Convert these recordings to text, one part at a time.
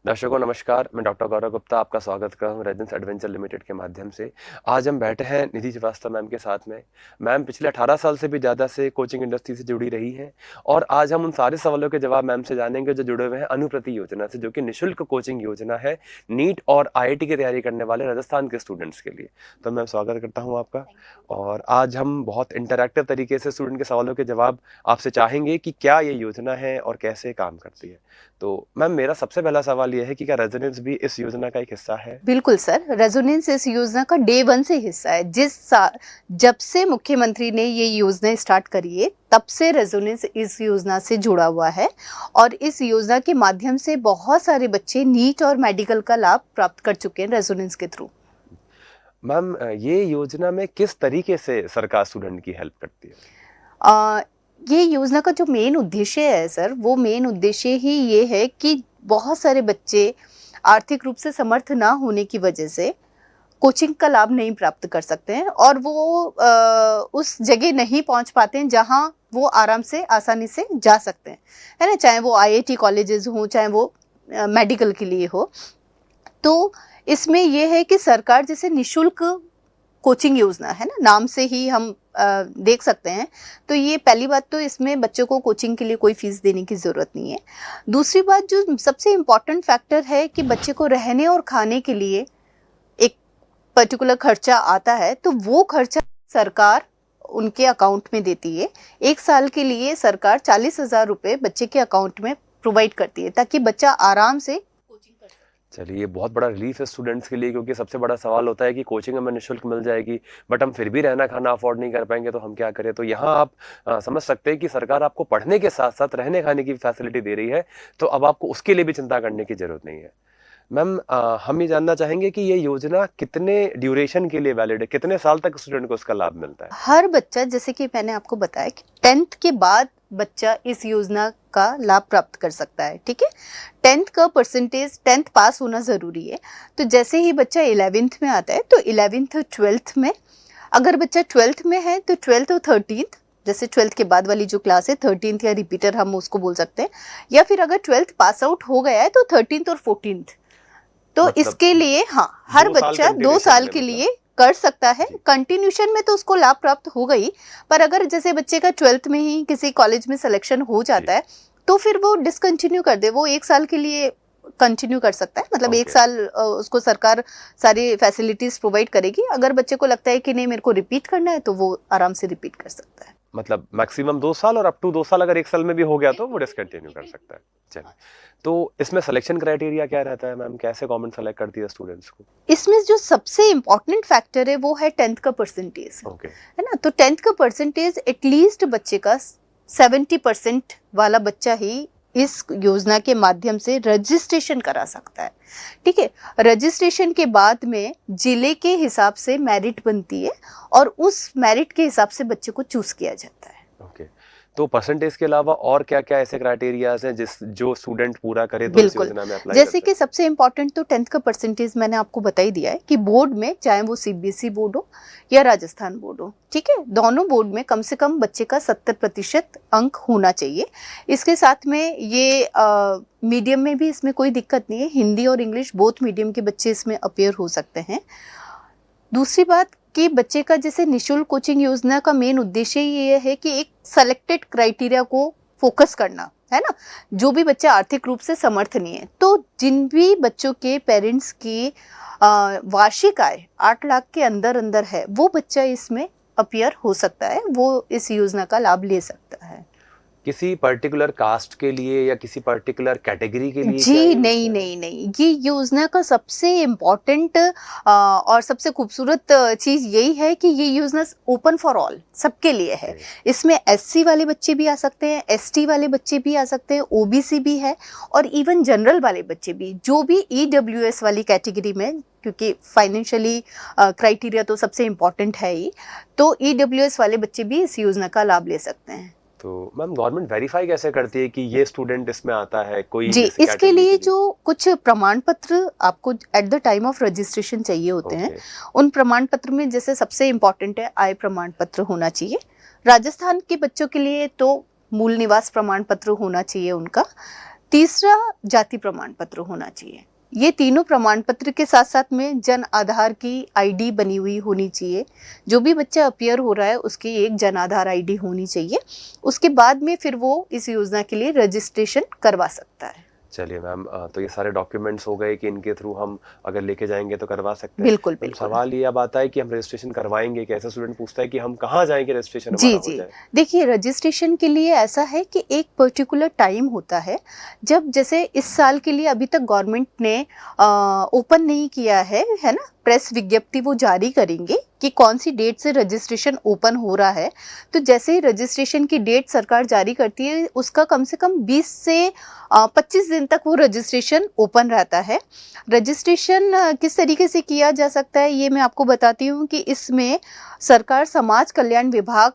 दर्शकों नमस्कार, मैं डॉक्टर गौरव गुप्ता आपका स्वागत कर रहा हूँ रेजिडेंस एडवेंचर लिमिटेड के माध्यम से। आज हम बैठे हैं निधि श्रीवास्तव मैम के साथ में। मैम पिछले 18 साल से भी ज़्यादा से कोचिंग इंडस्ट्री से जुड़ी रही हैं और आज हम उन सारे सवालों के जवाब मैम से जानेंगे जो जुड़े हुए हैं अनुप्रति योजना से, जो कि निःशुल्क कोचिंग योजना है नीट और आईआईटी की तैयारी करने वाले राजस्थान के स्टूडेंट्स के लिए। तो मैम स्वागत करता हूँ आपका। और आज हम बहुत इंटरैक्टिव तरीके से स्टूडेंट के सवालों के जवाब आपसे चाहेंगे कि क्या ये योजना है और कैसे काम करती है। तो मैम मेरा सबसे पहला सवाल ये है कि क्या रेजोनेंस भी इस योजना का एक हिस्सा है? बिल्कुल सर, रेजोनेंस इस योजना का डे 1 से हिस्सा है। जब से मुख्यमंत्री ने ये योजना स्टार्ट करी है तब से रेजोनेंस इस योजना से जुड़ा हुआ है और इस योजना के माध्यम से बहुत सारे बच्चे नीट और मेडिकल का लाभ प्राप्त कर चुके हैं रेजोनेंस के थ्रू। मैम ये योजना में किस तरीके से सरकार स्टूडेंट की हेल्प करती है? ये योजना का जो मेन उद्देश्य है सर, वो मेन उद्देश्य ही ये है कि बहुत सारे बच्चे आर्थिक रूप से समर्थ ना होने की वजह से कोचिंग का लाभ नहीं प्राप्त कर सकते हैं और वो उस जगह नहीं पहुंच पाते हैं जहां वो आराम से आसानी से जा सकते हैं, है ना। चाहे वो आईआईटी कॉलेजेस हो, चाहे वो मेडिकल के लिए हो। तो इसमें यह है कि सरकार जैसे निशुल्क कोचिंग योजना है ना, नाम से ही हम देख सकते हैं। तो ये पहली बात, तो इसमें बच्चों को कोचिंग के लिए कोई फीस देने की ज़रूरत नहीं है। दूसरी बात, जो सबसे इम्पॉर्टेंट फैक्टर है कि बच्चे को रहने और खाने के लिए एक पर्टिकुलर खर्चा आता है, तो वो खर्चा सरकार उनके अकाउंट में देती है। 1 साल के लिए सरकार 40,000 रुपये बच्चे के अकाउंट में प्रोवाइड करती है ताकि बच्चा आराम से कोचिंग कर सके। चलिए ये बहुत बड़ा रिलीफ है स्टूडेंट्स के लिए, क्योंकि सबसे बड़ा सवाल होता है कि कोचिंग हमें निःशुल्क मिल जाएगी बट हम फिर भी रहना खाना अफोर्ड नहीं कर पाएंगे तो हम क्या करें। तो यहाँ आप समझ सकते हैं कि सरकार आपको पढ़ने के साथ साथ रहने खाने की फैसिलिटी दे रही है, तो अब आपको उसके लिए भी चिंता करने की जरूरत नहीं है। मैम हम ये जानना चाहेंगे कि ये योजना कितने ड्यूरेशन के लिए वैलिड है, कितने साल तक स्टूडेंट को उसका लाभ मिलता है? हर बच्चा, जैसे कि मैंने आपको बताया कि 10th के बाद बच्चा इस योजना का लाभ प्राप्त कर सकता है। ठीक है, 10th का परसेंटेज, 10th पास होना जरूरी है। तो जैसे ही बच्चा 11th में आता है तो 11th 12th में, अगर बच्चा 12th में है तो 12th और 13th, जैसे 12th के बाद वाली जो क्लास है 13th या रिपीटर हम उसको बोल सकते हैं, या फिर अगर 12th पास आउट हो गया है तो 13th और 14th। तो मतलब इसके लिए हाँ, हर 2 साल बच्चा 2 कंटिन्यूशन साल में के मतलब। लिए कर सकता है। जी। कंटिन्यूशन में तो उसको लाभ प्राप्त हो गई, पर अगर जैसे बच्चे का 12th में ही किसी कॉलेज में सिलेक्शन हो जी। जाता है तो फिर वो डिसकंटिन्यू कर दे, वो 1 साल के लिए कंटिन्यू कर सकता है। मतलब 1 ओके। साल उसको सरकार सारी फैसिलिटीज प्रोवाइड करेगी। अगर बच्चे को लगता है कि नहीं मेरे को रिपीट करना है तो वो आराम से रिपीट कर सकता है। मतलब मैक्सिमम 2 साल और अप टू 2 साल, अगर 1 साल में भी हो गया तो वो डिसकंटिन्यू कर सकता है। चलिए, तो इसमें सिलेक्शन क्राइटेरिया क्या रहता है मैम? कैसे गवर्नमेंट सेलेक्ट करती है स्टूडेंट्स को? इसमें जो सबसे इम्पोर्टेंट फैक्टर है वो है 10th का परसेंटेज, ओके। है ना। तो 10th का परसेंटेज एटलीस्ट बच्चे का 70% वाला बच्चा ही इस योजना के माध्यम से रजिस्ट्रेशन करा सकता है। ठीक है, रजिस्ट्रेशन के बाद में जिले के हिसाब से मेरिट बनती है और उस मेरिट के हिसाब से बच्चे को चूज किया जाता है। ओके। तो परसेंटेज के अलावा और क्या-क्या ऐसे क्राइटेरियाज हैं जो स्टूडेंट पूरा करे तो इस बिल्कुल, योजना में अप्लाई कर जैसे सकते कि हैं? सबसे इम्पोर्टेंट तो 10th का परसेंटेज मैंने आपको बता ही दिया है कि बोर्ड में, चाहे वो सीबीएसई बोर्ड हो या राजस्थान बोर्ड हो, ठीक है, दोनों बोर्ड में कम से कम बच्चे का 70% अंक होना चाहिए। इसके साथ में ये मीडियम में भी इसमें कोई दिक्कत नहीं है, हिंदी और इंग्लिश बोथ मीडियम के बच्चे इसमें अपेयर हो सकते हैं। दूसरी बात कि बच्चे का जैसे निःशुल्क कोचिंग योजना का मेन उद्देश्य ये है कि एक सेलेक्टेड क्राइटेरिया को फोकस करना, है ना। जो भी बच्चे आर्थिक रूप से समर्थ नहीं है, तो जिन भी बच्चों के पेरेंट्स की वार्षिक आय 8 लाख के अंदर अंदर है, वो बच्चा इसमें अपियर हो सकता है, वो इस योजना का लाभ ले सकता है। किसी पर्टिकुलर कास्ट के लिए या किसी पर्टिकुलर कैटेगरी के लिए क्या जी ये नहीं योजना है? नहीं नहीं, ये योजना का सबसे इम्पोर्टेंट और सबसे खूबसूरत चीज यही है कि ये योजना ओपन फॉर ऑल, सबके लिए है। ओके। इसमें एससी वाले बच्चे भी आ सकते हैं, एसटी वाले बच्चे भी आ सकते हैं, ओबीसी भी है और इवन जनरल वाले बच्चे भी, जो भी ईडब्ल्यूएस वाली कैटेगरी में, क्योंकि फाइनेंशियली क्राइटेरिया तो सबसे इम्पोर्टेंट है ही, तो ईडब्ल्यूएस वाले बच्चे भी इस योजना का लाभ ले सकते हैं। तो मैम गवर्नमेंट वेरीफाई कैसे करती है कि ये स्टूडेंट इसमें आता है, कोई जी, जैसे इसके कैटेगरी लिए के लिए? जो कुछ प्रमाण पत्र आपको at the time of registration चाहिए होते हैं, ओके। उन प्रमाण पत्र में जैसे सबसे इम्पोर्टेंट है आय प्रमाण पत्र होना चाहिए। राजस्थान के बच्चों के लिए तो मूल निवास प्रमाण पत्र होना चाहिए उनका। तीसरा जाति प्रमाण पत्र होना चाहिए। ये तीनों प्रमाण पत्र के साथ साथ में जन आधार की आईडी बनी हुई होनी चाहिए। जो भी बच्चा अपीयर हो रहा है उसकी एक जन आधार आईडी होनी चाहिए। उसके बाद में फिर वो इस योजना के लिए रजिस्ट्रेशन करवा सकता है। चलिए मैम, तो ये सारे डॉक्यूमेंट्स हो गए कि इनके थ्रू हम अगर लेके जाएंगे तो करवा सकते हैं। बिल्कुल तो बिल्कुल। सवाल ये अब आता है कि हम रजिस्ट्रेशन करवाएंगे कैसे? स्टूडेंट पूछता है कि हम कहाँ जाएंगे रजिस्ट्रेशन जी हमारा हो जी, जाए। देखिए रजिस्ट्रेशन के लिए ऐसा है कि एक पर्टिकुलर टाइम होता है। जब जैसे इस साल के लिए अभी तक गवर्नमेंट ने ओपन नहीं किया है ना, प्रेस विज्ञप्ति वो जारी करेंगे कि कौन सी डेट से रजिस्ट्रेशन ओपन हो रहा है। तो जैसे ही रजिस्ट्रेशन की डेट सरकार जारी करती है उसका कम से कम 20 से 25 दिन तक वो रजिस्ट्रेशन ओपन रहता है। रजिस्ट्रेशन किस तरीके से किया जा सकता है ये मैं आपको बताती हूँ कि इसमें सरकार समाज कल्याण विभाग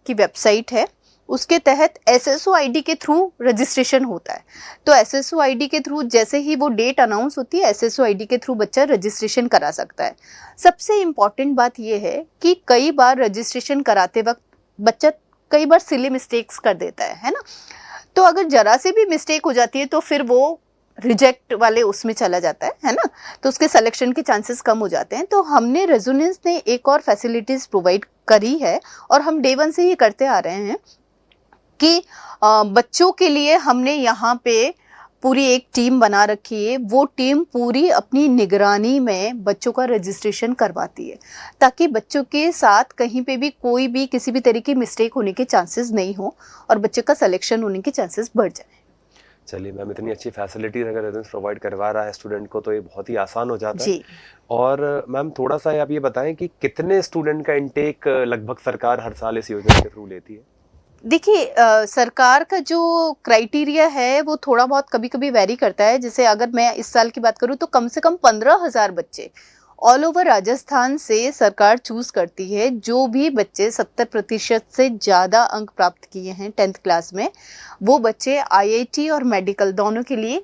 की वेबसाइट है, उसके तहत एसएसओ आईडी के थ्रू रजिस्ट्रेशन होता है। तो एसएसओ आईडी के थ्रू जैसे ही वो डेट अनाउंस होती है एसएसओ आईडी के थ्रू बच्चा रजिस्ट्रेशन करा सकता है। सबसे इम्पॉर्टेंट बात ये है कि कई बार रजिस्ट्रेशन कराते वक्त बच्चा कई बार सिली मिस्टेक्स कर देता है ना। तो अगर जरा से भी मिस्टेक हो जाती है तो फिर वो रिजेक्ट वाले उसमें चला जाता है ना, तो उसके सिलेक्शन के चांसेस कम हो जाते हैं। तो हमने रेजोनेंस ने एक और फैसिलिटीज प्रोवाइड करी है और हम डे वन से ही करते आ रहे हैं कि बच्चों के लिए हमने यहाँ पे पूरी एक टीम बना रखी है। वो टीम पूरी अपनी निगरानी में बच्चों का रजिस्ट्रेशन करवाती है ताकि बच्चों के साथ कहीं पे भी कोई भी किसी भी तरह की मिस्टेक होने के चांसेस नहीं हो और बच्चे का सिलेक्शन होने के चांसेस बढ़ जाए। चलिए मैम, इतनी अच्छी फैसिलिटीज अगर रेजिडेंस प्रोवाइड करवा रहा है स्टूडेंट को तो ये बहुत ही आसान हो जाता है। जी और मैम थोड़ा सा आप ये बताएं कि कितने स्टूडेंट का इनटेक लगभग सरकार हर साल इस योजना के थ्रू लेती है? देखिए सरकार का जो क्राइटेरिया है वो थोड़ा बहुत कभी कभी वेरी करता है। जैसे अगर मैं इस साल की बात करूँ तो कम से कम 15,000 बच्चे ऑल ओवर राजस्थान से सरकार चूज करती है। जो भी बच्चे 70% से ज़्यादा अंक प्राप्त किए हैं 10th क्लास में, वो बच्चे आईआईटी और मेडिकल दोनों के लिए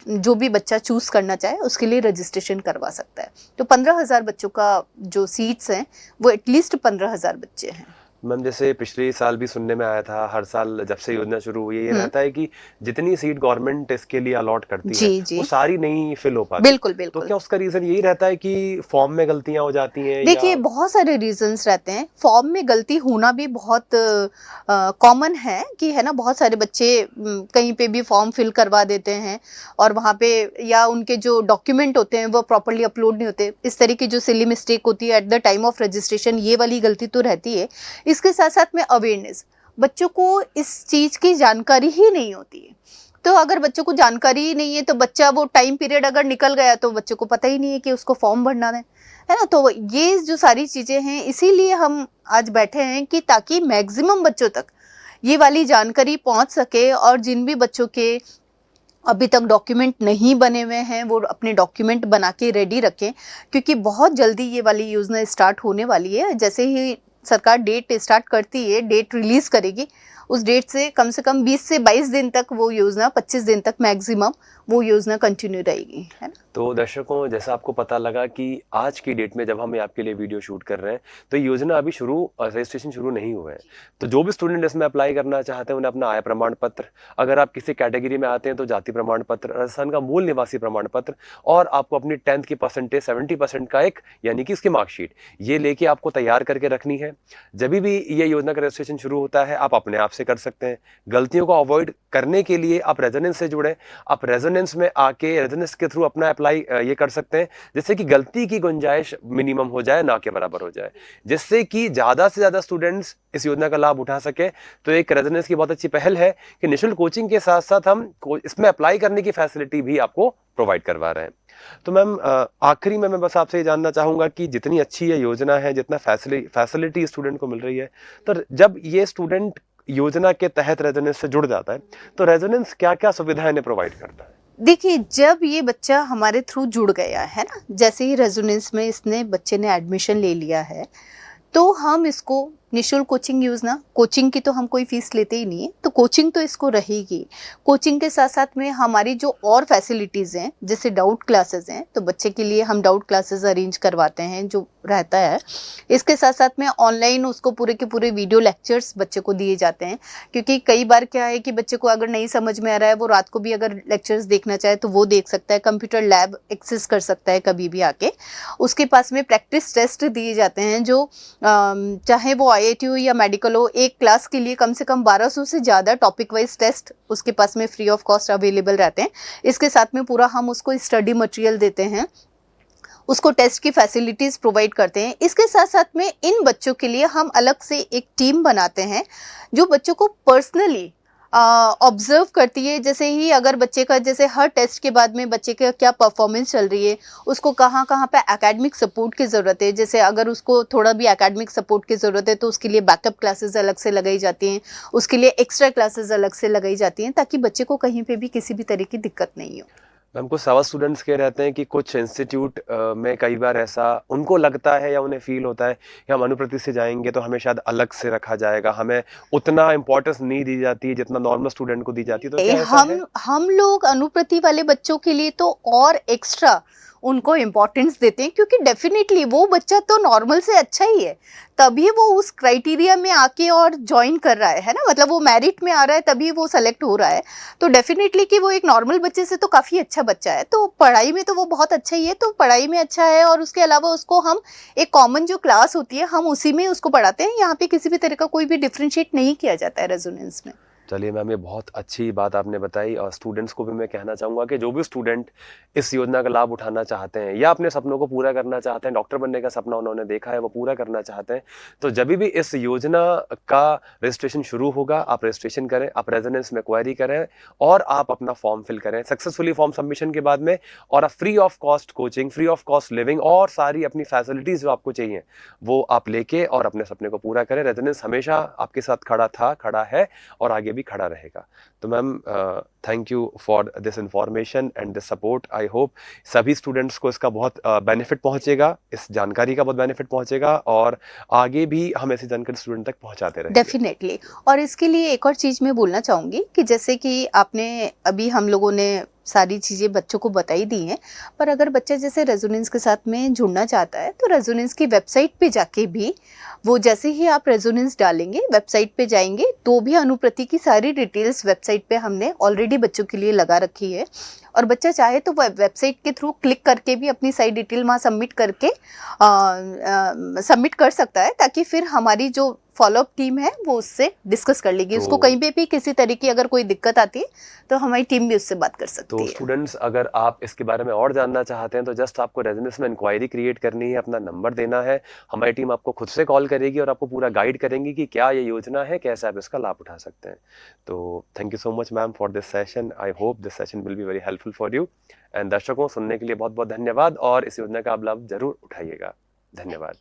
जो भी बच्चा चूज करना चाहे उसके लिए रजिस्ट्रेशन करवा सकता है। तो 15,000 बच्चों का जो सीट्स हैं वो एटलीस्ट 15,000 बच्चे हैं। मैम जैसे पिछले साल भी सुनने में आया था, हर साल जब से योजना शुरू हुई है ये हम्म, रहता है कि जितनी सीट गवर्नमेंट इसके लिए अलॉट करती है जी जी, वो सारी नहीं फिल हो पाती। बिल्कुल तो बिल्कुल। क्या उसका रीजन यही रहता है कि फॉर्म में गलतियां हो जाती हैं देखिए या? बहुत सारे रीजंस रहते हैं। फॉर्म में गलती होना भी बहुत कॉमन है कि है ना, बहुत सारे बच्चे कहीं पे भी फॉर्म फिल करवा देते हैं और वहाँ पे या उनके जो डॉक्यूमेंट होते हैं वो प्रॉपरली अपलोड नहीं होते। इस तरह की जो सिली मिस्टेक होती है at the time of registration, ये वाली गलती तो रहती है। इसके साथ साथ में अवेयरनेस, बच्चों को इस चीज़ की जानकारी ही नहीं होती है। तो अगर बच्चों को जानकारी ही नहीं है तो बच्चा वो टाइम पीरियड अगर निकल गया तो बच्चों को पता ही नहीं है कि उसको फॉर्म भरना है ना। तो ये जो सारी चीजें हैं इसीलिए हम आज बैठे हैं कि ताकि मैक्सिमम बच्चों तक ये वाली जानकारी पहुंच सके और जिन भी बच्चों के अभी तक डॉक्यूमेंट नहीं बने हुए हैं वो अपने डॉक्यूमेंट बना के रेडी रखें, क्योंकि बहुत जल्दी ये वाली योजना स्टार्ट होने वाली है। जैसे ही सरकार डेट स्टार्ट करती है, डेट रिलीज करेगी, उस डेट से कम 20 से 22 दिन तक वो योजना, 25 दिन तक मैक्सिमम वो योजना कंटिन्यू रहेगी, है ना। तो दर्शकों, जैसा आपको पता लगा कि आज की डेट में जब हम आपके लिए वीडियो शूट कर रहे हैं तो योजना अभी रजिस्ट्रेशन शुरू नहीं हुआ है। तो जो भी स्टूडेंट इसमें अप्लाई करना चाहते हैं उन्हें अपना आय प्रमाण पत्र, अगर आप किसी कैटेगरी में आते हैं तो जाति प्रमाण पत्र, राजस्थान का मूल निवासी प्रमाण पत्र और आपको अपनी 10th की परसेंटेज 70% का एक यानी कि उसकी मार्कशीट ये लेके आपको तैयार करके रखनी है। जब भी ये योजना का रजिस्ट्रेशन शुरू होता है आप अपने आप से कर सकते हैं। गलतियों को अवॉइड करने के लिए आप रेजोनेंस से जुड़े, आप रेजोनेंस में आके रेजोनेंस के थ्रू अपना अप्लाई ये कर सकते हैं, जिससे कि गलती की गुंजाइश मिनिमम हो जाए, ना के बराबर हो जाए, जिससे कि ज्यादा से ज्यादा स्टूडेंट्स इस योजना का लाभ उठा सके। तो एक रेजोनेंस की बहुत अच्छी पहल है कि निःशुल्क कोचिंग के साथ साथ हम इसमें अप्लाई करने की फैसिलिटी भी आपको प्रोवाइड करवा रहे हैं। तो मैम आखिरी में मैं बस आपसे ये जानना चाहूंगा कि जितनी अच्छी ये योजना है, जितना फैसिलिटी स्टूडेंट को मिल रही है, तो जब ये स्टूडेंट योजना के तहत रेजोनेंस से जुड़ जाता है तो रेजोनेंस क्या क्या सुविधाएं इन्हें प्रोवाइड करता है? देखिए जब ये बच्चा हमारे थ्रू जुड़ गया है ना, जैसे ही रेजोनेंस में इसने बच्चे ने एडमिशन ले लिया है तो हम इसको निशुल्क कोचिंग योजना, कोचिंग की तो हम कोई फीस लेते ही नहीं है, तो कोचिंग तो इसको रहेगी। कोचिंग के साथ साथ में हमारी जो और फैसिलिटीज़ हैं, जैसे डाउट क्लासेस हैं, तो बच्चे के लिए हम डाउट क्लासेस अरेंज करवाते हैं जो रहता है। इसके साथ साथ में ऑनलाइन उसको पूरे के पूरे वीडियो लेक्चर्स बच्चे को दिए जाते हैं, क्योंकि कई बार क्या है कि बच्चे को अगर नहीं समझ में आ रहा है, वो रात को भी अगर लेक्चर्स देखना चाहे तो वो देख सकता है, कंप्यूटर लैब एक्सेस कर सकता है कभी भी आके। उसके पास में प्रैक्टिस टेस्ट दिए जाते हैं जो चाहे वो आईआईटी हो या मेडिकल हो, एक क्लास के लिए कम से कम 1200 से ज़्यादा टॉपिक वाइज टेस्ट उसके पास में फ्री ऑफ कॉस्ट अवेलेबल रहते हैं। इसके साथ में पूरा हम उसको स्टडी मटेरियल देते हैं, उसको टेस्ट की फैसिलिटीज़ प्रोवाइड करते हैं। इसके साथ साथ में इन बच्चों के लिए हम अलग से एक टीम बनाते हैं जो बच्चों को पर्सनली ऑब्जर्व करती है। जैसे ही अगर बच्चे का, जैसे हर टेस्ट के बाद में बच्चे का क्या परफॉर्मेंस चल रही है, उसको कहाँ कहाँ पे एकेडमिक सपोर्ट की ज़रूरत है, जैसे अगर उसको थोड़ा भी एकेडमिक सपोर्ट की ज़रूरत है तो उसके लिए बैकअप क्लासेस अलग से लगाई जाती हैं, उसके लिए एक्स्ट्रा क्लासेस अलग से लगाई जाती हैं, ताकि बच्चे को कहीं पे भी किसी भी तरह की दिक्कत नहीं हो। मैम कुछ सावा स्टूडेंट्स कह रहते हैं कि कुछ इंस्टीट्यूट में कई बार ऐसा उनको लगता है या उन्हें फील होता है कि हम अनुप्रति से जाएंगे तो हमें शायद अलग से रखा जाएगा, हमें उतना इम्पोर्टेंस नहीं दी जाती है जितना नॉर्मल स्टूडेंट को दी जाती है, तो क्या ऐसा है? हम लोग अनुप्रति वाले बच्चों के लिए तो और एक्स्ट्रा उनको इम्पोर्टेंस देते हैं, क्योंकि डेफिनेटली वो बच्चा तो नॉर्मल से अच्छा ही है, तभी वो उस क्राइटेरिया में आके और ज्वाइन कर रहा है ना, मतलब वो मेरिट में आ रहा है तभी वो सेलेक्ट हो रहा है। तो डेफिनेटली कि वो एक नॉर्मल बच्चे से तो काफ़ी अच्छा बच्चा है, तो पढ़ाई में तो वो बहुत अच्छा ही है, तो पढ़ाई में अच्छा है। और उसके अलावा उसको हम एक कॉमन जो क्लास होती है हम उसी में उसको पढ़ाते हैं, यहाँ पे किसी भी तरह का कोई भी डिफ्रेंशिएट नहीं किया जाता है रेजोनेंस में। चलिए मैम, ये बहुत अच्छी बात आपने बताई और स्टूडेंट्स को भी मैं कहना चाहूँगा कि जो भी स्टूडेंट इस योजना का लाभ उठाना चाहते हैं या अपने सपनों को पूरा करना चाहते हैं, डॉक्टर बनने का सपना उन्होंने देखा है वो पूरा करना चाहते हैं, तो जब भी इस योजना का रजिस्ट्रेशन शुरू होगा आप रजिस्ट्रेशन करें, आप रेजोनेंस में क्वेरी करें और आप अपना फॉर्म फिल करें सक्सेसफुली फॉर्म सबमिशन के बाद में, और आप free of cost coaching, free of cost living और सारी अपनी फैसिलिटीज़ जो आपको चाहिए वो आप लेके और अपने सपने को पूरा करें। रेजोनेंस हमेशा आपके साथ खड़ा था, खड़ा है और आगे भी खड़ा रहेगा। तो ma'am thank you for this information and this support. I hope सभी स्टूडेंट्स को इसका बहुत बेनिफिट पहुंचेगा, इस जानकारी का बहुत बेनिफिट पहुंचेगा और आगे भी हम ऐसी जानकारी स्टूडेंट तक पहुंचाते रहेंगे। डेफिनेटली। और इसके लिए एक और चीज़ मैं बोलना चाहूँगी कि जैसे कि आपने अभी हम लोगों ने सारी चीज़ें बच्चों को बताई दी हैं, पर अगर बच्चा जैसे रेजोनेंस के साथ में जुड़ना चाहता है तो रेजोनेंस की वेबसाइट पे जाके भी, वो जैसे ही आप रेजोनेंस डालेंगे वेबसाइट पे जाएंगे तो भी अनुप्रति की सारी डिटेल्स वेबसाइट पे हमने ऑलरेडी बच्चों के लिए लगा रखी है। और बच्चा चाहे तो वेबसाइट के थ्रू क्लिक करके भी अपनी सारी डिटेल वहाँ सबमिट करके सबमिट कर सकता है, ताकि फिर हमारी जो फॉलोअप टीम है वो उससे डिस्कस कर लेगी। उसको कहीं पे भी किसी तरह की अगर कोई दिक्कत आती है तो हमारी टीम भी उससे बात कर सकती तो है। स्टूडेंट्स, अगर आप इसके बारे में और जानना चाहते हैं तो जस्ट आपको रेजोनेंस में इंक्वायरी क्रिएट करनी है, अपना नंबर देना है, हमारी टीम आपको खुद से कॉल करेगी और आपको पूरा गाइड करेंगी कि क्या ये योजना है, कैसे आप इसका लाभ उठा सकते हैं। तो thank you so much ma'am for this session. I hope this session will be very helpful for you and दर्शकों, सुनने के लिए बहुत बहुत धन्यवाद और इस योजना का आप लाभ जरूर उठाइएगा। धन्यवाद।